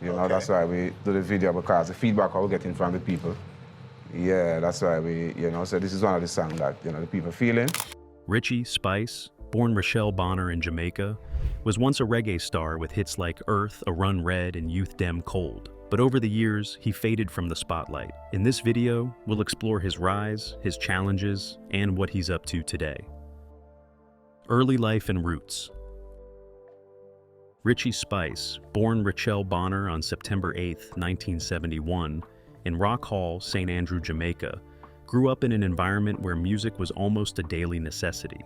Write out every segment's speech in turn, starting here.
You know, that's why we do the video, because the feedback we're getting from the people. Yeah, that's why we, so this is one of the songs that, the people feeling. Richie Spice, born Rochelle Bonner in Jamaica, was once a reggae star with hits like Earth, A Run Red, and Youth Dem Cold. But over the years, he faded from the spotlight. In this video, we'll explore his rise, his challenges, and what he's up to today. Early life and roots. Richie Spice, born Rochelle Bonner on September 8, 1971, in Rock Hall, St. Andrew, Jamaica, grew up in an environment where music was almost a daily necessity.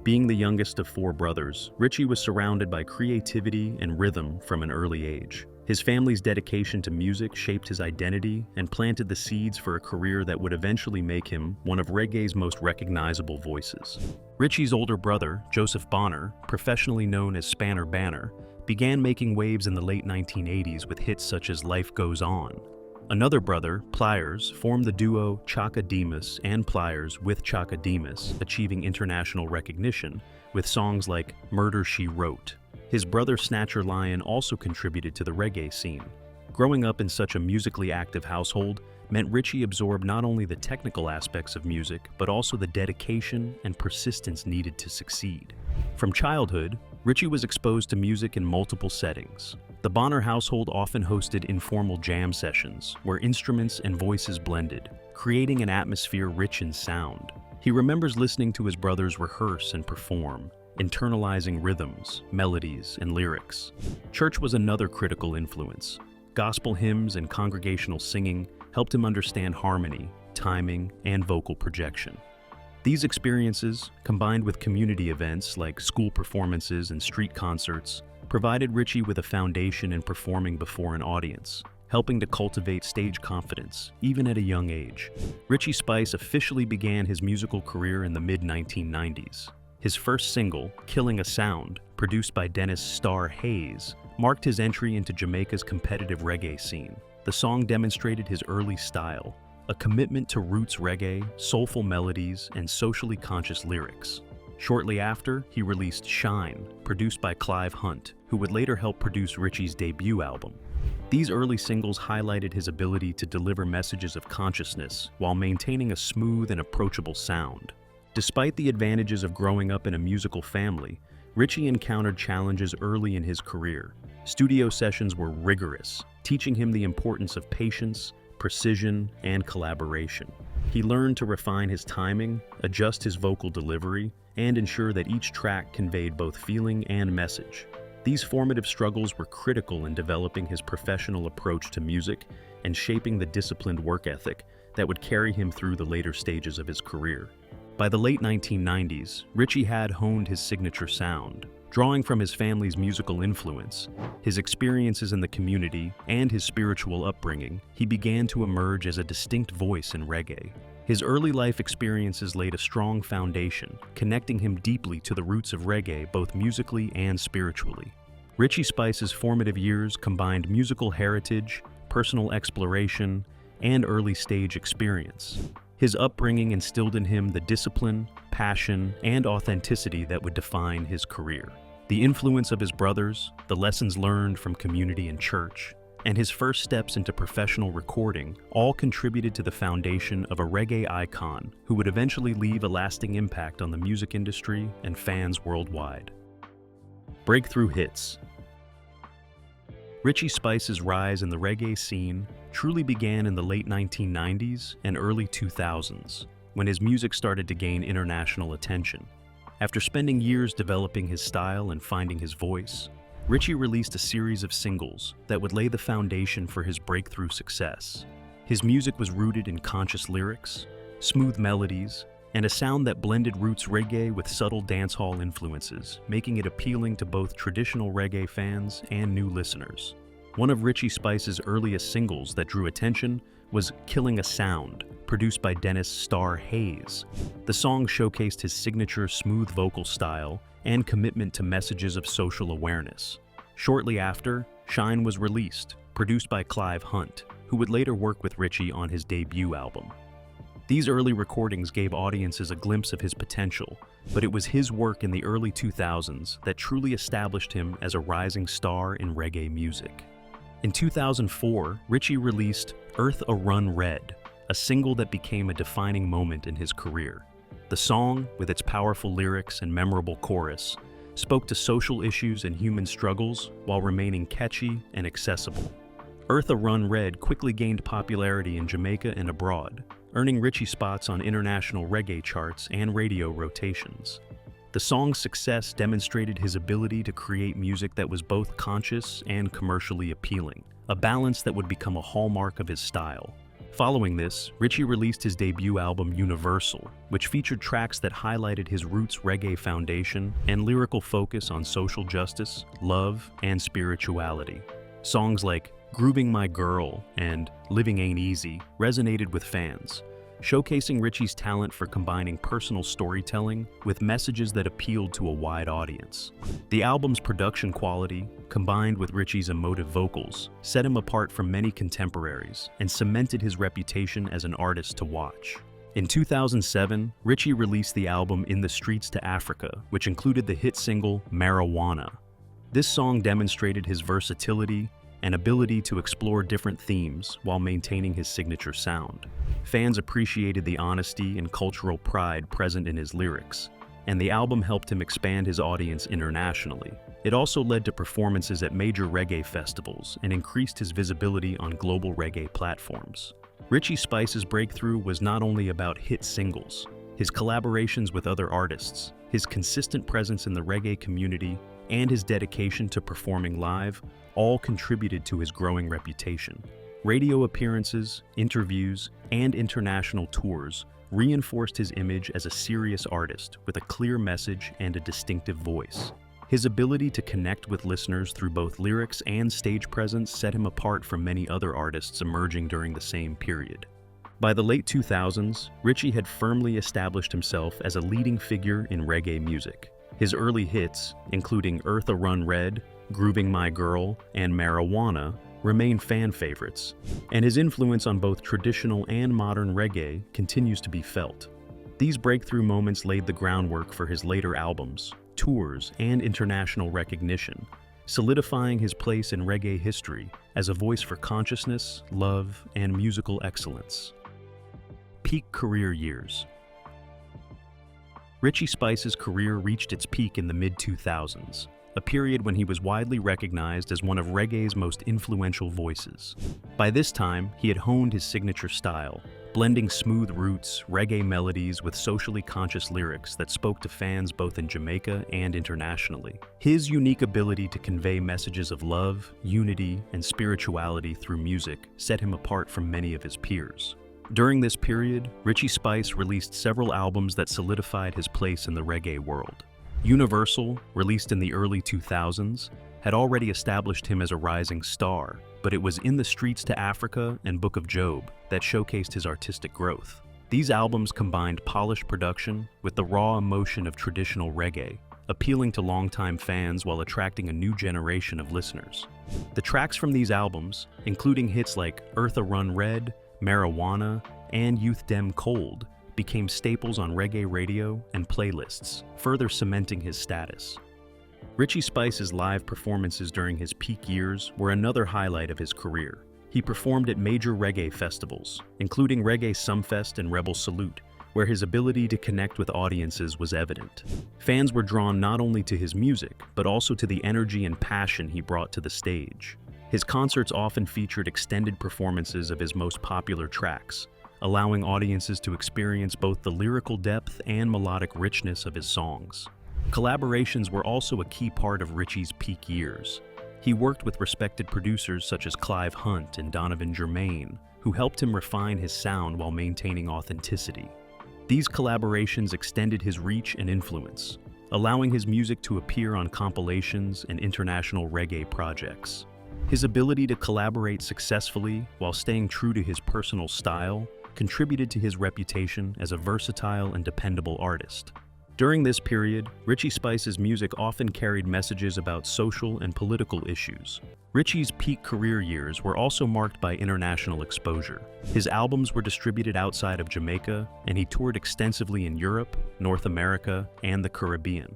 Being the youngest of 4 brothers, Richie was surrounded by creativity and rhythm from an early age. His family's dedication to music shaped his identity and planted the seeds for a career that would eventually make him one of reggae's most recognizable voices. Richie's older brother, Joseph Bonner, professionally known as Spanner Banner, began making waves in the late 1980s with hits such as Life Goes On. Another brother, Pliers, formed the duo Chaka Demus and Pliers with Chaka Demus, achieving international recognition with songs like Murder, She Wrote. His brother Snatcher Lion also contributed to the reggae scene. Growing up in such a musically active household meant Richie absorbed not only the technical aspects of music, but also the dedication and persistence needed to succeed. From childhood, Richie was exposed to music in multiple settings. The Bonner household often hosted informal jam sessions where instruments and voices blended, creating an atmosphere rich in sound. He remembers listening to his brothers rehearse and perform, internalizing rhythms, melodies, and lyrics. Church was another critical influence. Gospel hymns and congregational singing helped him understand harmony, timing, and vocal projection. These experiences, combined with community events like school performances and street concerts, provided Richie with a foundation in performing before an audience, helping to cultivate stage confidence, even at a young age. Richie Spice officially began his musical career in the mid-1990s. His first single, Killing a Sound, produced by Dennis Starr Hayes, marked his entry into Jamaica's competitive reggae scene. The song demonstrated his early style, a commitment to roots reggae, soulful melodies, and socially conscious lyrics. Shortly after, he released Shine, produced by Clive Hunt, who would later help produce Richie's debut album. These early singles highlighted his ability to deliver messages of consciousness while maintaining a smooth and approachable sound. Despite the advantages of growing up in a musical family, Richie encountered challenges early in his career. Studio sessions were rigorous, teaching him the importance of patience, precision, and collaboration. He learned to refine his timing, adjust his vocal delivery, and ensure that each track conveyed both feeling and message. These formative struggles were critical in developing his professional approach to music and shaping the disciplined work ethic that would carry him through the later stages of his career. By the late 1990s, Richie had honed his signature sound. Drawing from his family's musical influence, his experiences in the community, and his spiritual upbringing, he began to emerge as a distinct voice in reggae. His early life experiences laid a strong foundation, connecting him deeply to the roots of reggae both musically and spiritually. Richie Spice's formative years combined musical heritage, personal exploration, and early-stage experience. His upbringing instilled in him the discipline, passion, and authenticity that would define his career. The influence of his brothers, the lessons learned from community and church, and his first steps into professional recording all contributed to the foundation of a reggae icon who would eventually leave a lasting impact on the music industry and fans worldwide. Breakthrough hits. Richie Spice's rise in the reggae scene truly began in the late 1990s and early 2000s, when his music started to gain international attention. After spending years developing his style and finding his voice, Richie released a series of singles that would lay the foundation for his breakthrough success. His music was rooted in conscious lyrics, smooth melodies, and a sound that blended roots reggae with subtle dancehall influences, making it appealing to both traditional reggae fans and new listeners. One of Richie Spice's earliest singles that drew attention was Killing a Sound, produced by Dennis Starr Hayes. The song showcased his signature smooth vocal style and commitment to messages of social awareness. Shortly after, Shine was released, produced by Clive Hunt, who would later work with Richie on his debut album. These early recordings gave audiences a glimpse of his potential, but it was his work in the early 2000s that truly established him as a rising star in reggae music. In 2004, Richie released Earth a Run Red, a single that became a defining moment in his career. The song, with its powerful lyrics and memorable chorus, spoke to social issues and human struggles while remaining catchy and accessible. Earth a Run Red quickly gained popularity in Jamaica and abroad, earning Richie spots on international reggae charts and radio rotations. The song's success demonstrated his ability to create music that was both conscious and commercially appealing, a balance that would become a hallmark of his style. Following this, Richie released his debut album Universal, which featured tracks that highlighted his roots reggae foundation and lyrical focus on social justice, love, and spirituality. Songs like Grooving My Girl and Living Ain't Easy resonated with fans, showcasing Richie's talent for combining personal storytelling with messages that appealed to a wide audience. The album's production quality, combined with Richie's emotive vocals, set him apart from many contemporaries and cemented his reputation as an artist to watch. In 2007, Richie released the album In the Streets to Africa, which included the hit single Marijuana. This song demonstrated his versatility and ability to explore different themes while maintaining his signature sound. Fans appreciated the honesty and cultural pride present in his lyrics, and the album helped him expand his audience internationally. It also led to performances at major reggae festivals and increased his visibility on global reggae platforms. Richie Spice's breakthrough was not only about hit singles. His collaborations with other artists, his consistent presence in the reggae community, and his dedication to performing live all contributed to his growing reputation. Radio appearances, interviews, and international tours reinforced his image as a serious artist with a clear message and a distinctive voice. His ability to connect with listeners through both lyrics and stage presence set him apart from many other artists emerging during the same period. By the late 2000s, Richie had firmly established himself as a leading figure in reggae music. His early hits, including Earth a Run Red, Grooving My Girl, and Marijuana, remain fan favorites, and his influence on both traditional and modern reggae continues to be felt. These breakthrough moments laid the groundwork for his later albums, tours, and international recognition, solidifying his place in reggae history as a voice for consciousness, love, and musical excellence. Peak career years. Richie Spice's career reached its peak in the mid-2000s, a period when he was widely recognized as one of reggae's most influential voices. By this time, he had honed his signature style, blending smooth roots, reggae melodies with socially conscious lyrics that spoke to fans both in Jamaica and internationally. His unique ability to convey messages of love, unity, and spirituality through music set him apart from many of his peers. During this period, Richie Spice released several albums that solidified his place in the reggae world. Universal, released in the early 2000s, had already established him as a rising star, but it was In the Streets to Africa and Book of Job that showcased his artistic growth. These albums combined polished production with the raw emotion of traditional reggae, appealing to longtime fans while attracting a new generation of listeners. The tracks from these albums, including hits like Earth a Run Red, Marijuana, and Youth Dem Cold, became staples on reggae radio and playlists, further cementing his status. Richie Spice's live performances during his peak years were another highlight of his career. He performed at major reggae festivals, including Reggae Sumfest and Rebel Salute, where his ability to connect with audiences was evident. Fans were drawn not only to his music, but also to the energy and passion he brought to the stage. His concerts often featured extended performances of his most popular tracks, allowing audiences to experience both the lyrical depth and melodic richness of his songs. Collaborations were also a key part of Richie's peak years. He worked with respected producers such as Clive Hunt and Donovan Germain, who helped him refine his sound while maintaining authenticity. These collaborations extended his reach and influence, allowing his music to appear on compilations and international reggae projects. His ability to collaborate successfully while staying true to his personal style contributed to his reputation as a versatile and dependable artist. During this period, Richie Spice's music often carried messages about social and political issues. Richie's peak career years were also marked by international exposure. His albums were distributed outside of Jamaica, and he toured extensively in Europe, North America, and the Caribbean.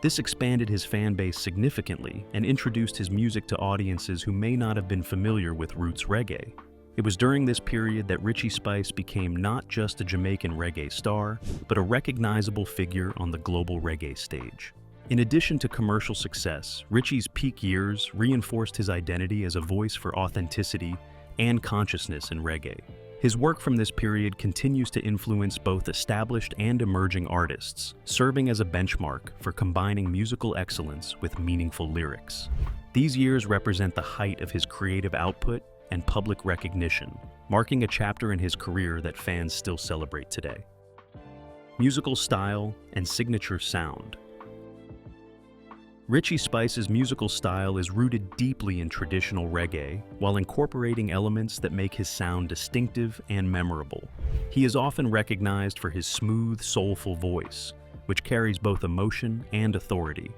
This expanded his fan base significantly and introduced his music to audiences who may not have been familiar with roots reggae. It was during this period that Richie Spice became not just a Jamaican reggae star, but a recognizable figure on the global reggae stage. In addition to commercial success, Richie's peak years reinforced his identity as a voice for authenticity and consciousness in reggae. His work from this period continues to influence both established and emerging artists, serving as a benchmark for combining musical excellence with meaningful lyrics. These years represent the height of his creative output and public recognition, marking a chapter in his career that fans still celebrate today. Musical style and signature sound. Richie Spice's musical style is rooted deeply in traditional reggae, while incorporating elements that make his sound distinctive and memorable. He is often recognized for his smooth, soulful voice, which carries both emotion and authority.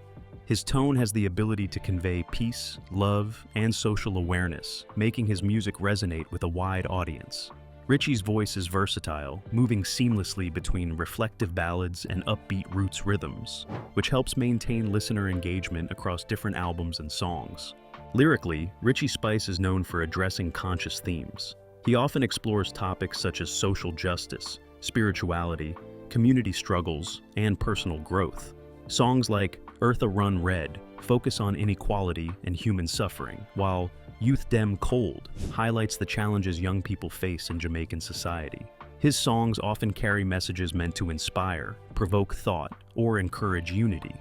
His tone has the ability to convey peace, love, and social awareness, making his music resonate with a wide audience. Richie's voice is versatile, moving seamlessly between reflective ballads and upbeat roots rhythms, which helps maintain listener engagement across different albums and songs. Lyrically, Richie Spice is known for addressing conscious themes. He often explores topics such as social justice, spirituality, community struggles, and personal growth. Songs like Eartha Run Red focus on inequality and human suffering, while Youth Dem Cold highlights the challenges young people face in Jamaican society. His songs often carry messages meant to inspire, provoke thought, or encourage unity.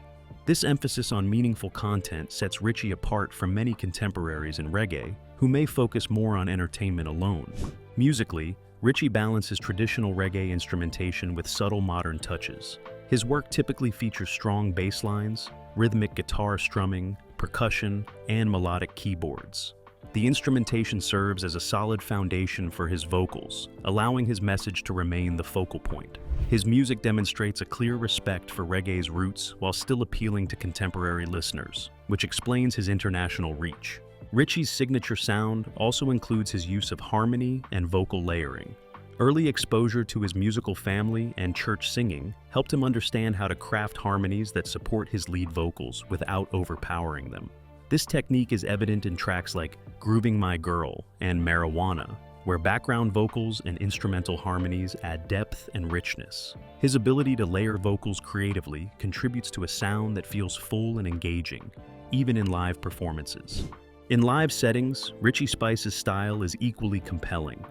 This emphasis on meaningful content sets Richie apart from many contemporaries in reggae, who may focus more on entertainment alone. Musically, Richie balances traditional reggae instrumentation with subtle modern touches. His work typically features strong bass lines, rhythmic guitar strumming, percussion, and melodic keyboards. The instrumentation serves as a solid foundation for his vocals, allowing his message to remain the focal point. His music demonstrates a clear respect for reggae's roots while still appealing to contemporary listeners, which explains his international reach. Richie's signature sound also includes his use of harmony and vocal layering. Early exposure to his musical family and church singing helped him understand how to craft harmonies that support his lead vocals without overpowering them. This technique is evident in tracks like Grooving My Girl and Marijuana, where background vocals and instrumental harmonies add depth and richness. His ability to layer vocals creatively contributes to a sound that feels full and engaging, even in live performances. In live settings, Richie Spice's style is equally compelling.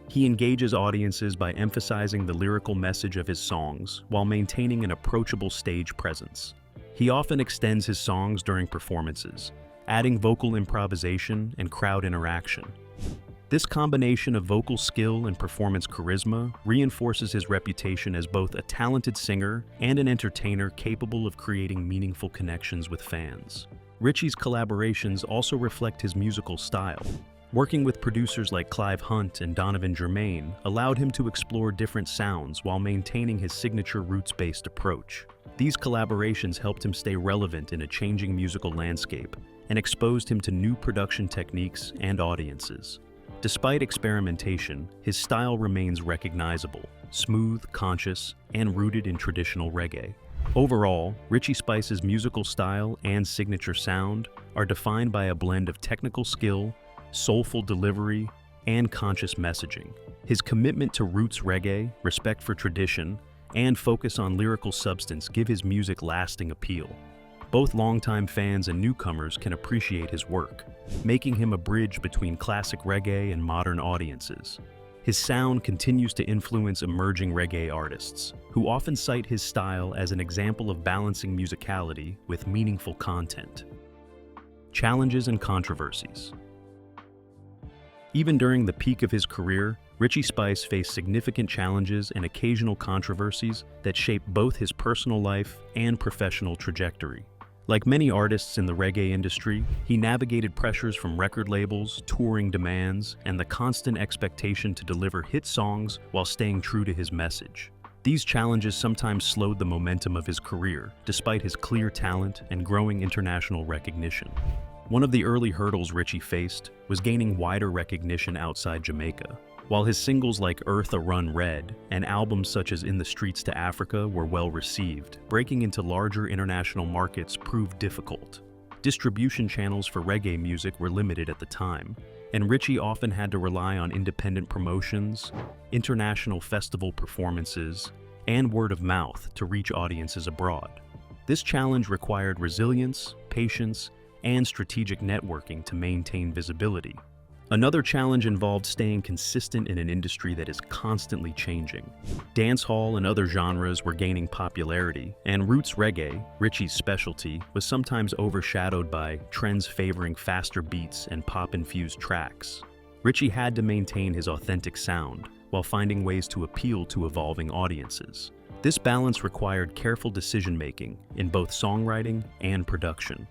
He engages audiences by emphasizing the lyrical message of his songs while maintaining an approachable stage presence. He often extends his songs during performances, adding vocal improvisation and crowd interaction. This combination of vocal skill and performance charisma reinforces his reputation as both a talented singer and an entertainer capable of creating meaningful connections with fans. Richie's collaborations also reflect his musical style. Working with producers like Clive Hunt and Donovan Germain allowed him to explore different sounds while maintaining his signature roots-based approach. These collaborations helped him stay relevant in a changing musical landscape and exposed him to new production techniques and audiences. Despite experimentation, his style remains recognizable, smooth, conscious, and rooted in traditional reggae. Overall, Richie Spice's musical style and signature sound are defined by a blend of technical skill, soulful delivery, and conscious messaging. His commitment to roots reggae, respect for tradition, and focus on lyrical substance give his music lasting appeal. Both longtime fans and newcomers can appreciate his work, making him a bridge between classic reggae and modern audiences. His sound continues to influence emerging reggae artists, who often cite his style as an example of balancing musicality with meaningful content. Challenges and controversies. Even during the peak of his career, Richie Spice faced significant challenges and occasional controversies that shaped both his personal life and professional trajectory. Like many artists in the reggae industry, he navigated pressures from record labels, touring demands, and the constant expectation to deliver hit songs while staying true to his message. These challenges sometimes slowed the momentum of his career, despite his clear talent and growing international recognition. One of the early hurdles Richie faced was gaining wider recognition outside Jamaica. While his singles like Eartha Run Red and albums such as In the Streets to Africa were well received, breaking into larger international markets proved difficult. Distribution channels for reggae music were limited at the time, and Richie often had to rely on independent promotions, international festival performances, and word of mouth to reach audiences abroad. This challenge required resilience, patience, and strategic networking to maintain visibility. Another challenge involved staying consistent in an industry that is constantly changing. Dancehall and other genres were gaining popularity, and roots reggae, Richie's specialty, was sometimes overshadowed by trends favoring faster beats and pop-infused tracks. Richie had to maintain his authentic sound, while finding ways to appeal to evolving audiences. This balance required careful decision-making in both songwriting and production.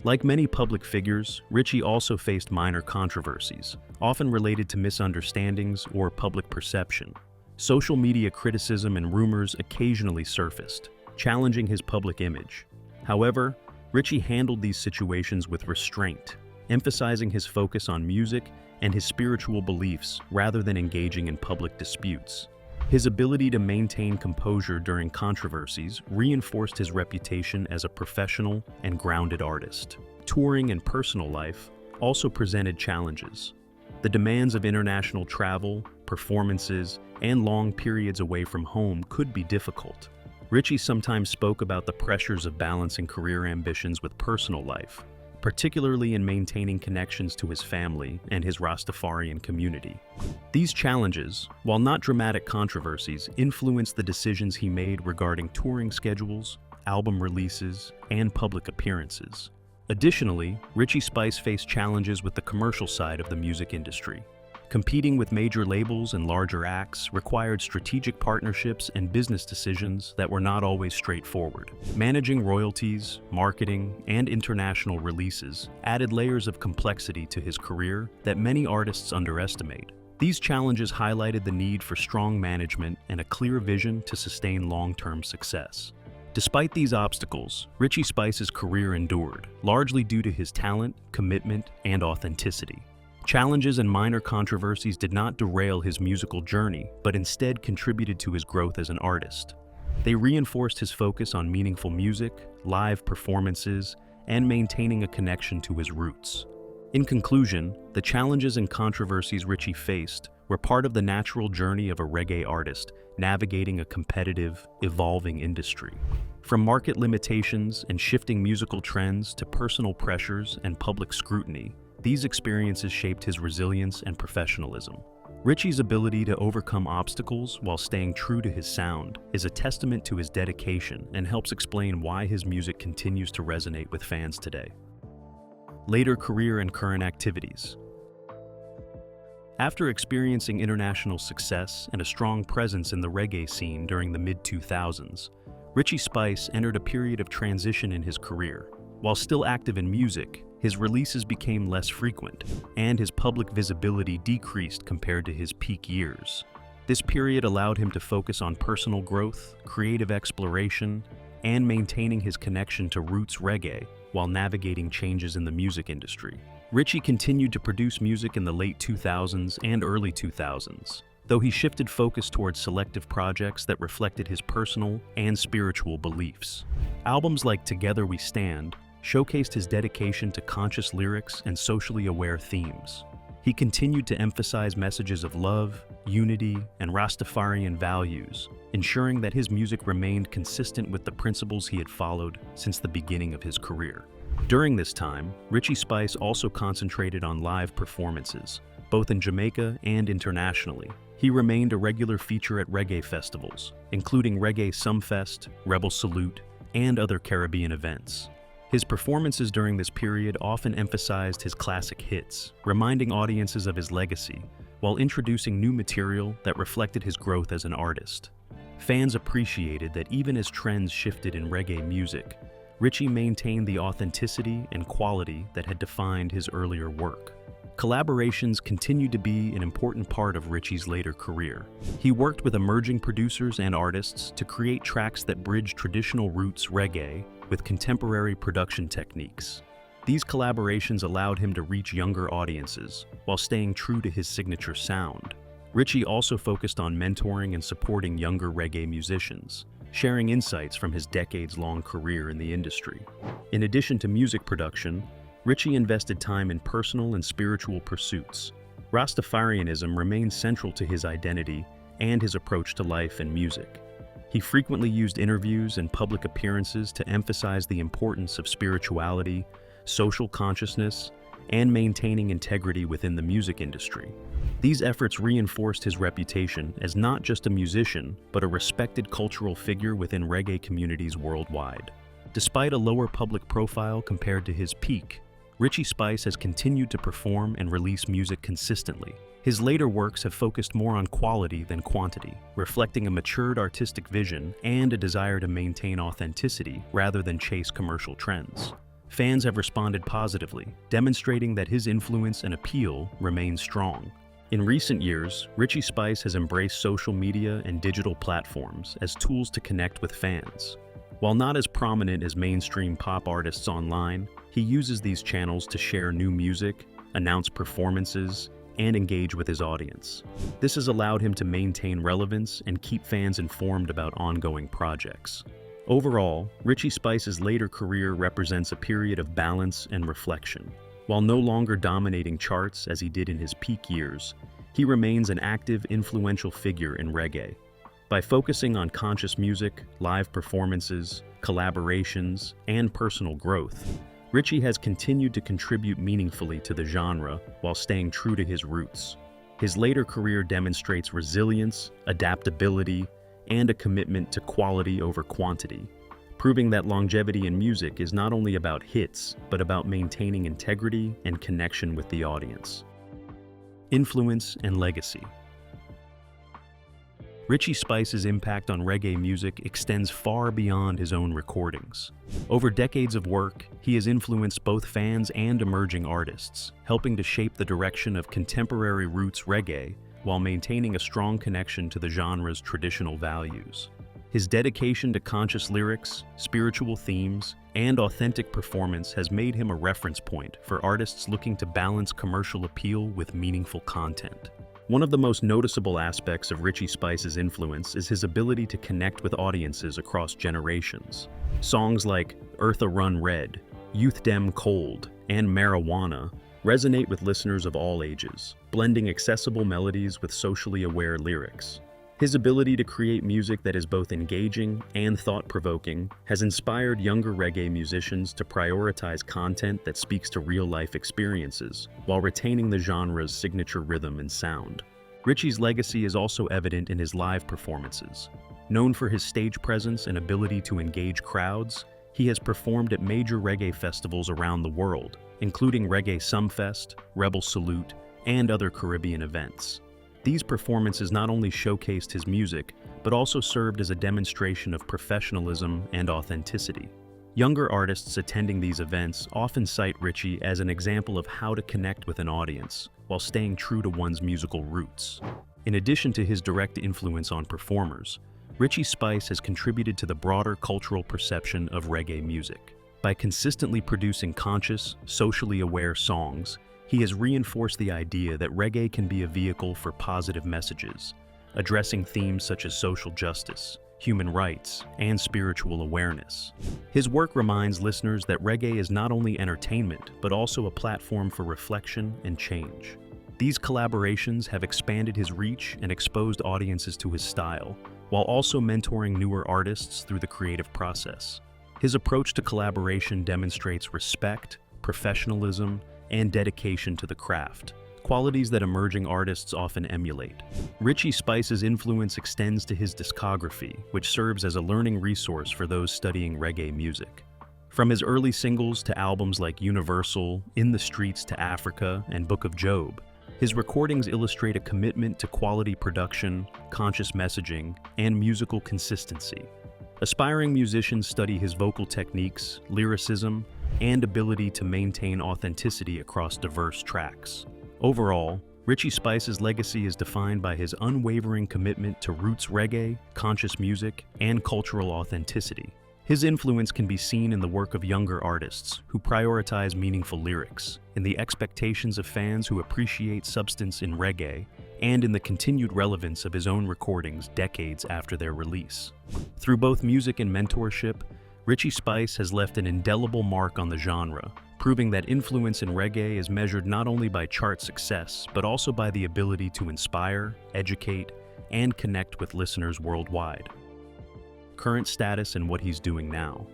Like many public figures, Richie also faced minor controversies, often related to misunderstandings or public perception. Social media criticism and rumors occasionally surfaced, challenging his public image. However, Richie handled these situations with restraint, emphasizing his focus on music and his spiritual beliefs rather than engaging in public disputes. His ability to maintain composure during controversies reinforced his reputation as a professional and grounded artist. Touring and personal life also presented challenges. The demands of international travel, performances, and long periods away from home could be difficult. Richie sometimes spoke about the pressures of balancing career ambitions with personal life, particularly in maintaining connections to his family and his Rastafarian community. These challenges, while not dramatic controversies, influenced the decisions he made regarding touring schedules, album releases, and public appearances. Additionally, Richie Spice faced challenges with the commercial side of the music industry. Competing with major labels and larger acts required strategic partnerships and business decisions that were not always straightforward. Managing royalties, marketing, and international releases added layers of complexity to his career that many artists underestimate. These challenges highlighted the need for strong management and a clear vision to sustain long-term success. Despite these obstacles, Richie Spice's career endured, largely due to his talent, commitment, and authenticity. Challenges and minor controversies did not derail his musical journey, but instead contributed to his growth as an artist. They reinforced his focus on meaningful music, live performances, and maintaining a connection to his roots. In conclusion, the challenges and controversies Richie faced were part of the natural journey of a reggae artist navigating a competitive, evolving industry. From market limitations and shifting musical trends to personal pressures and public scrutiny, these experiences shaped his resilience and professionalism. Richie's ability to overcome obstacles while staying true to his sound is a testament to his dedication and helps explain why his music continues to resonate with fans today. Later career and current activities. After experiencing international success and a strong presence in the reggae scene during the mid-2000s, Richie Spice entered a period of transition in his career. While still active in music, his releases became less frequent, and his public visibility decreased compared to his peak years. This period allowed him to focus on personal growth, creative exploration, and maintaining his connection to roots reggae while navigating changes in the music industry. Richie continued to produce music in the late 2000s and early 2000s, though he shifted focus towards selective projects that reflected his personal and spiritual beliefs. Albums like Together We Stand showcased his dedication to conscious lyrics and socially aware themes. He continued to emphasize messages of love, unity, and Rastafarian values, ensuring that his music remained consistent with the principles he had followed since the beginning of his career. During this time, Richie Spice also concentrated on live performances, both in Jamaica and internationally. He remained a regular feature at reggae festivals, including Reggae Sumfest, Rebel Salute, and other Caribbean events. His performances during this period often emphasized his classic hits, reminding audiences of his legacy, while introducing new material that reflected his growth as an artist. Fans appreciated that even as trends shifted in reggae music, Richie maintained the authenticity and quality that had defined his earlier work. Collaborations continued to be an important part of Richie's later career. He worked with emerging producers and artists to create tracks that bridge traditional roots reggae with contemporary production techniques. These collaborations allowed him to reach younger audiences while staying true to his signature sound. Richie also focused on mentoring and supporting younger reggae musicians, sharing insights from his decades-long career in the industry. In addition to music production, Richie invested time in personal and spiritual pursuits. Rastafarianism remained central to his identity and his approach to life and music. He frequently used interviews and public appearances to emphasize the importance of spirituality, social consciousness, and maintaining integrity within the music industry. These efforts reinforced his reputation as not just a musician, but a respected cultural figure within reggae communities worldwide. Despite a lower public profile compared to his peak, Richie Spice has continued to perform and release music consistently. His later works have focused more on quality than quantity, reflecting a matured artistic vision and a desire to maintain authenticity rather than chase commercial trends. Fans have responded positively, demonstrating that his influence and appeal remain strong. In recent years, Richie Spice has embraced social media and digital platforms as tools to connect with fans. While not as prominent as mainstream pop artists online, he uses these channels to share new music, announce performances, and engage with his audience. This has allowed him to maintain relevance and keep fans informed about ongoing projects. Overall, Richie Spice's later career represents a period of balance and reflection. While no longer dominating charts as he did in his peak years, he remains an active, influential figure in reggae. By focusing on conscious music, live performances, collaborations, and personal growth, Richie has continued to contribute meaningfully to the genre while staying true to his roots. His later career demonstrates resilience, adaptability, and a commitment to quality over quantity, proving that longevity in music is not only about hits, but about maintaining integrity and connection with the audience. Influence and legacy. Richie Spice's impact on reggae music extends far beyond his own recordings. Over decades of work, he has influenced both fans and emerging artists, helping to shape the direction of contemporary roots reggae while maintaining a strong connection to the genre's traditional values. His dedication to conscious lyrics, spiritual themes, and authentic performance has made him a reference point for artists looking to balance commercial appeal with meaningful content. One of the most noticeable aspects of Richie Spice's influence is his ability to connect with audiences across generations. Songs like Eartha Run Red, Youth Dem Cold, and Marijuana resonate with listeners of all ages, blending accessible melodies with socially aware lyrics. His ability to create music that is both engaging and thought-provoking has inspired younger reggae musicians to prioritize content that speaks to real-life experiences, while retaining the genre's signature rhythm and sound. Richie's legacy is also evident in his live performances. Known for his stage presence and ability to engage crowds, he has performed at major reggae festivals around the world, including Reggae Sumfest, Rebel Salute, and other Caribbean events. These performances not only showcased his music, but also served as a demonstration of professionalism and authenticity. Younger artists attending these events often cite Richie as an example of how to connect with an audience while staying true to one's musical roots. In addition to his direct influence on performers, Richie Spice has contributed to the broader cultural perception of reggae music. By consistently producing conscious, socially aware songs, he has reinforced the idea that reggae can be a vehicle for positive messages, addressing themes such as social justice, human rights, and spiritual awareness. His work reminds listeners that reggae is not only entertainment, but also a platform for reflection and change. These collaborations have expanded his reach and exposed audiences to his style, while also mentoring newer artists through the creative process. His approach to collaboration demonstrates respect, professionalism, and dedication to the craft, qualities that emerging artists often emulate. Richie Spice's influence extends to his discography, which serves as a learning resource for those studying reggae music. From his early singles to albums like Universal, In the Streets to Africa, and Book of Job, his recordings illustrate a commitment to quality production, conscious messaging, and musical consistency. Aspiring musicians study his vocal techniques, lyricism, and ability to maintain authenticity across diverse tracks. Overall, Richie Spice's legacy is defined by his unwavering commitment to roots reggae, conscious music, and cultural authenticity. His influence can be seen in the work of younger artists who prioritize meaningful lyrics, in the expectations of fans who appreciate substance in reggae, and in the continued relevance of his own recordings decades after their release. Through both music and mentorship, Richie Spice has left an indelible mark on the genre, proving that influence in reggae is measured not only by chart success, but also by the ability to inspire, educate, and connect with listeners worldwide. Current status and what he's doing now.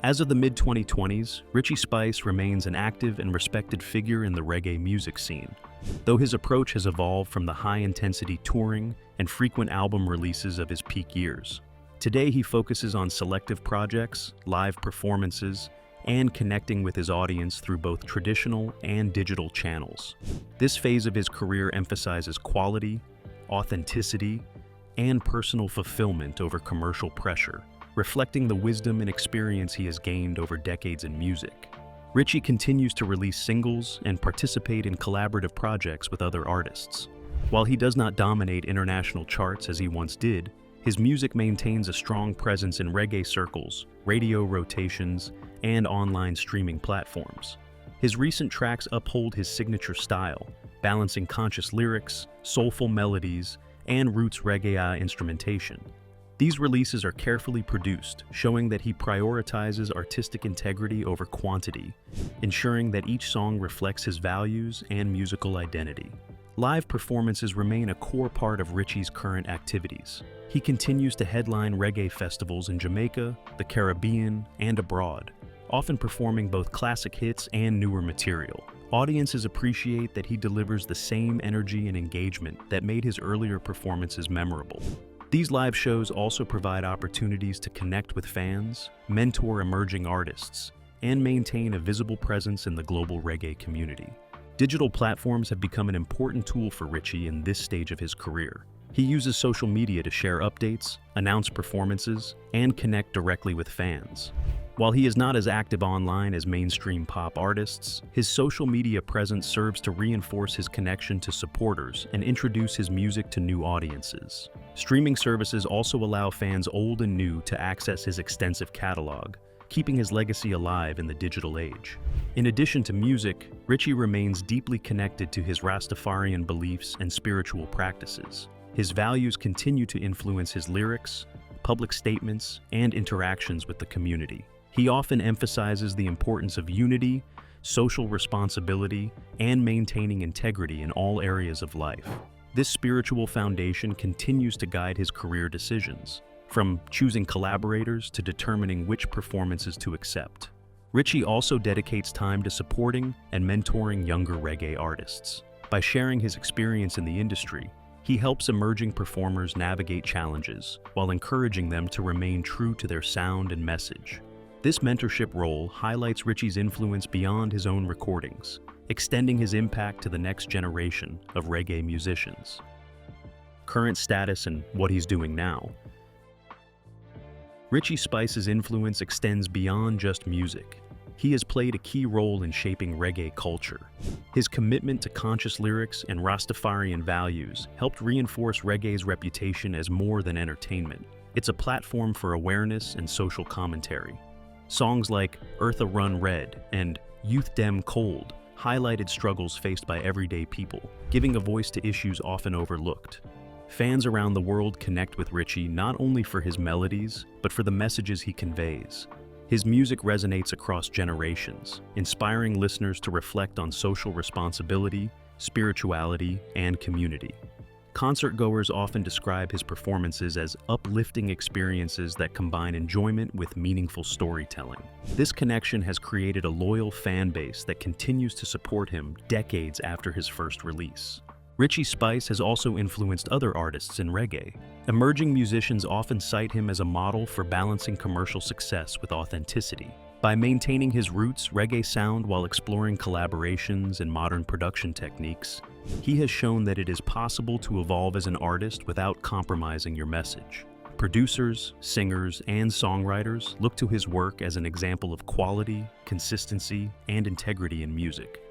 As of the mid-2020s, Richie Spice remains an active and respected figure in the reggae music scene, though his approach has evolved from the high-intensity touring and frequent album releases of his peak years. Today he focuses on selective projects, live performances, and connecting with his audience through both traditional and digital channels. This phase of his career emphasizes quality, authenticity, and personal fulfillment over commercial pressure, reflecting the wisdom and experience he has gained over decades in music. Richie continues to release singles and participate in collaborative projects with other artists. While he does not dominate international charts as he once did, his music maintains a strong presence in reggae circles, radio rotations, and online streaming platforms. His recent tracks uphold his signature style, balancing conscious lyrics, soulful melodies, and roots reggae instrumentation. These releases are carefully produced, showing that he prioritizes artistic integrity over quantity, ensuring that each song reflects his values and musical identity. Live performances remain a core part of Richie's current activities. He continues to headline reggae festivals in Jamaica, the Caribbean, and abroad, often performing both classic hits and newer material. Audiences appreciate that he delivers the same energy and engagement that made his earlier performances memorable. These live shows also provide opportunities to connect with fans, mentor emerging artists, and maintain a visible presence in the global reggae community. Digital platforms have become an important tool for Richie in this stage of his career. He uses social media to share updates, announce performances, and connect directly with fans. While he is not as active online as mainstream pop artists, his social media presence serves to reinforce his connection to supporters and introduce his music to new audiences. Streaming services also allow fans old and new to access his extensive catalog, keeping his legacy alive in the digital age. In addition to music, Richie remains deeply connected to his Rastafarian beliefs and spiritual practices. His values continue to influence his lyrics, public statements, and interactions with the community. He often emphasizes the importance of unity, social responsibility, and maintaining integrity in all areas of life. This spiritual foundation continues to guide his career decisions, from choosing collaborators to determining which performances to accept. Richie also dedicates time to supporting and mentoring younger reggae artists. By sharing his experience in the industry, he helps emerging performers navigate challenges while encouraging them to remain true to their sound and message. This mentorship role highlights Richie's influence beyond his own recordings, extending his impact to the next generation of reggae musicians. Current status and what he's doing now. Richie Spice's influence extends beyond just music. He has played a key role in shaping reggae culture. His commitment to conscious lyrics and Rastafarian values helped reinforce reggae's reputation as more than entertainment. It's a platform for awareness and social commentary. Songs like Eartha Run Red and Youth Dem Cold highlighted struggles faced by everyday people, giving a voice to issues often overlooked. Fans around the world connect with Richie not only for his melodies, but for the messages he conveys. His music resonates across generations, inspiring listeners to reflect on social responsibility, spirituality, and community. Concertgoers often describe his performances as uplifting experiences that combine enjoyment with meaningful storytelling. This connection has created a loyal fan base that continues to support him decades after his first release. Richie Spice has also influenced other artists in reggae. Emerging musicians often cite him as a model for balancing commercial success with authenticity. By maintaining his roots reggae sound while exploring collaborations and modern production techniques, he has shown that it is possible to evolve as an artist without compromising your message. Producers, singers, and songwriters look to his work as an example of quality, consistency, and integrity in music.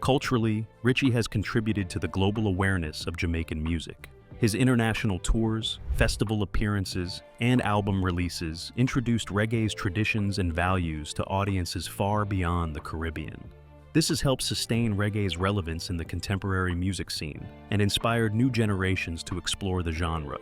Culturally, Richie has contributed to the global awareness of Jamaican music. His international tours, festival appearances, and album releases introduced reggae's traditions and values to audiences far beyond the Caribbean. This has helped sustain reggae's relevance in the contemporary music scene and inspired new generations to explore the genre.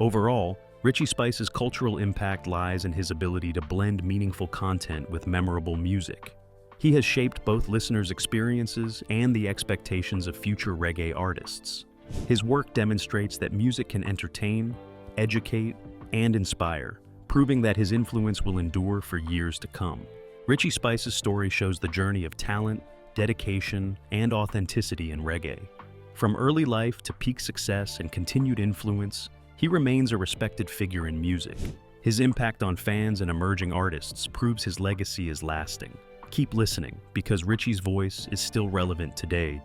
Overall, Richie Spice's cultural impact lies in his ability to blend meaningful content with memorable music. He has shaped both listeners' experiences and the expectations of future reggae artists. His work demonstrates that music can entertain, educate, and inspire, proving that his influence will endure for years to come. Richie Spice's story shows the journey of talent, dedication, and authenticity in reggae. From early life to peak success and continued influence, he remains a respected figure in music. His impact on fans and emerging artists proves his legacy is lasting. Keep listening, because Richie's voice is still relevant today.